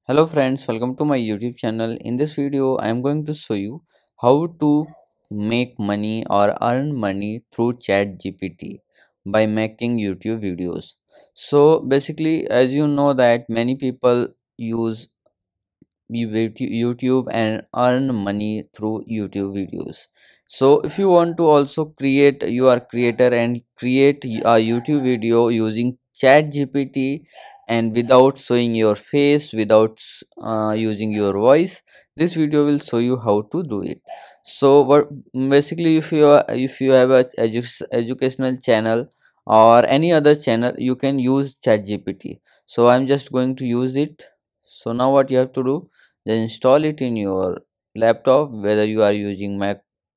Hello friends, welcome to my YouTube channel. In this video, I am going to show you how to make money or earn money through ChatGPT by making YouTube videos. So basically, as you know that many people use YouTube and earn money through YouTube videos. So if you want to also create your creator and create a YouTube video using ChatGPT and without showing your face, without using your voice, this video will show you how to do it. So what basically if you have a educational channel or any other channel, you can use ChatGPT. So I'm just going to use it. So now what you have to do, then install it in your laptop, whether you are using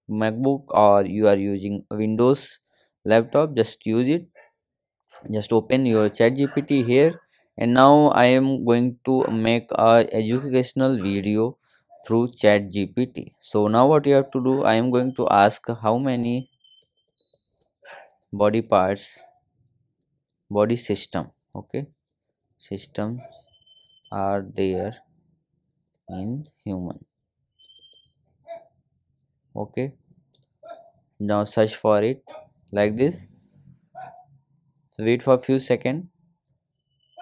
macbook or you are using Windows laptop. Just use it, just open your chat gpt here. And now I am going to make a educational video through chat gpt. So now what you have to do, I am going to ask how many body parts, body system, okay, systems are there in human. Okay, now search for it like this. So wait for a few seconds,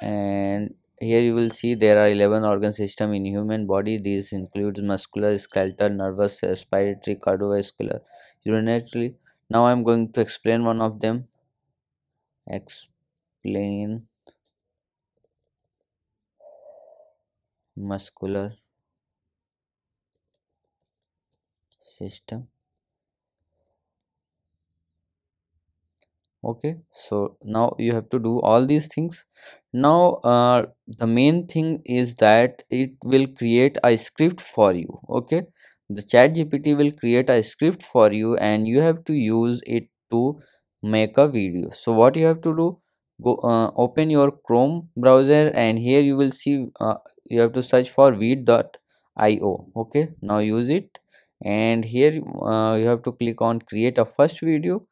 and here you will see there are 11 organ system in human body. These includes muscular, skeletal, nervous, respiratory, cardiovascular, urinary. Now I'm going to explain one of them. Explain muscular system. Okay, so now you have to do all these things. Now the main thing is that it will create a script for you. Okay, the chat gpt will create a script for you and you have to use it to make a video. So what you have to do, go open your chrome browser, and here you will see you have to search for vid.io. okay, now use it, and here you have to click on create a first video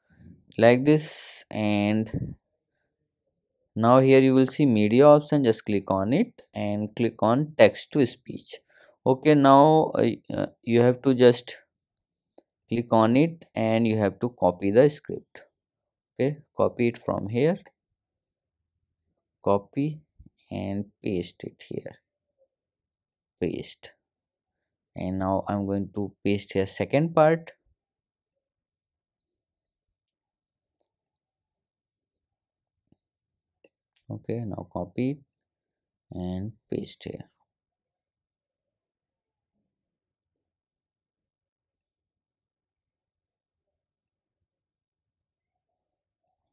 like this. And now here you will see media option, just click on it and click on text to speech. Okay, now you have to just click on it and you have to copy the script. Okay, copy it from here, copy and paste it here, paste. And now I'm going to paste here second part. Okay, now copy it and paste here.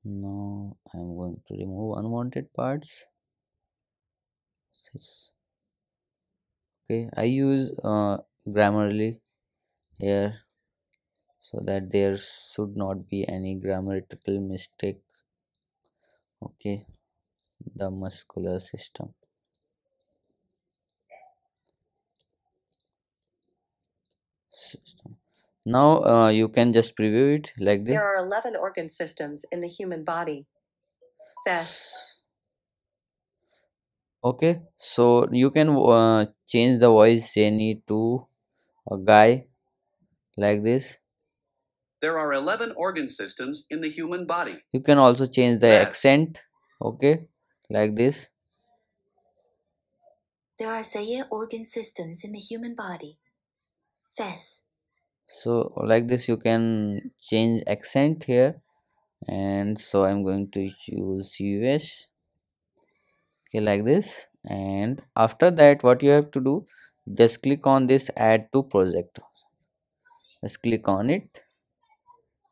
Now I'm going to remove unwanted parts. Okay, I use grammarly here so that there should not be any grammatical mistake. Okay, the muscular system. Now you can just preview it like this. There are 11 organ systems in the human body. Thus, Okay, so you can change the voice Jenny to a guy like this. there are 11 organ systems in the human body. You can also change the Yes. accent. Okay, like this. There are 6 organ systems in the human body. Thus, So like this you can change accent here, and so I'm going to choose US. Okay, like this. And after that what you have to do, just click on this add to project, just click on it.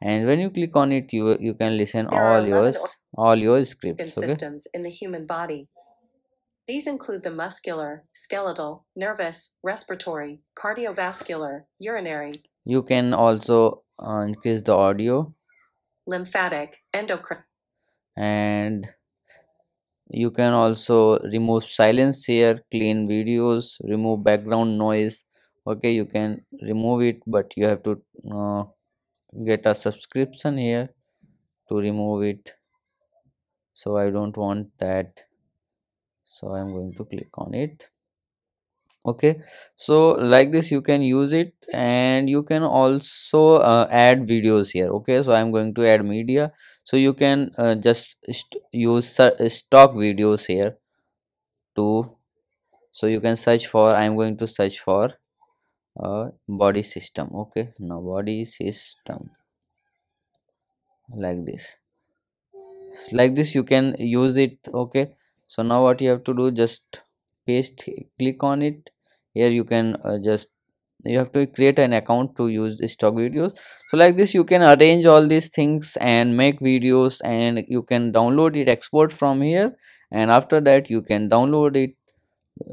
And when you click on it, you can listen There are 11 all your organ scripts. Okay, systems in the human body. These include the muscular, skeletal, nervous, respiratory, cardiovascular, urinary, you can also increase the audio, lymphatic, endocrine. and you can also remove silence here, clean videos, remove background noise. Okay, you can remove it, but you have to get a subscription here to remove it, so I don't want that. So I'm going to click on it. Okay, so like this you can use it, and you can also add videos here. Okay, so I'm going to add media, so you can just use stock videos here to. So you can search for, I'm going to search for body system. Okay, now body system, like this. Like this you can use it. Okay, so now what you have to do, just paste, click on it. Here you can just, you have to create an account to use the stock videos. So like this you can arrange all these things and make videos, and you can download it, export from here, and after that you can download it,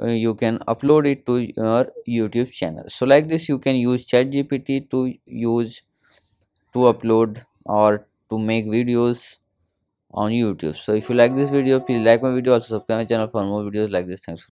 you can upload it to your YouTube channel. So like this you can use ChatGPT to use, to upload or to make videos on YouTube. So if you like this video, please like my video, also subscribe my channel for more videos like this. Thanks.